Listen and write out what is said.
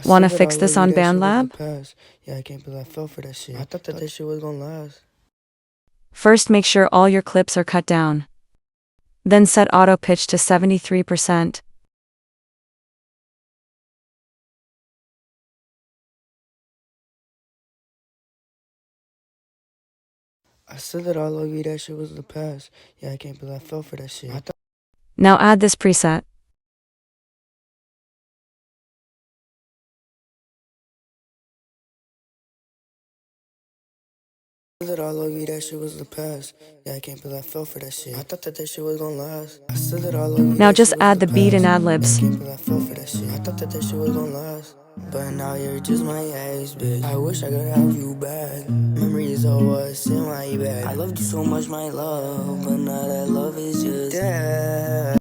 Wanna fix this on bandlab? Yeah, I can't believe I fell for that shit. I thought that shit was gonna last. First, make sure all your clips are cut down. Then set auto pitch to 73%. I said that all of you, that shit was the past. Yeah, I can't believe I fell for that shit. Now add this preset. That all of you, that shit was the past. Yeah, I can't believe I fell for that shit. I thought that shit was gonna last. I said that all of you. Now just add the beat and ad-libs. I can't believe I fell for that shit. I thought that shit was gonna last. But now you're just my ex, bitch. I wish I could have you back. Memories of what's in my bag. I loved you so much, my love, but now that love is just dead.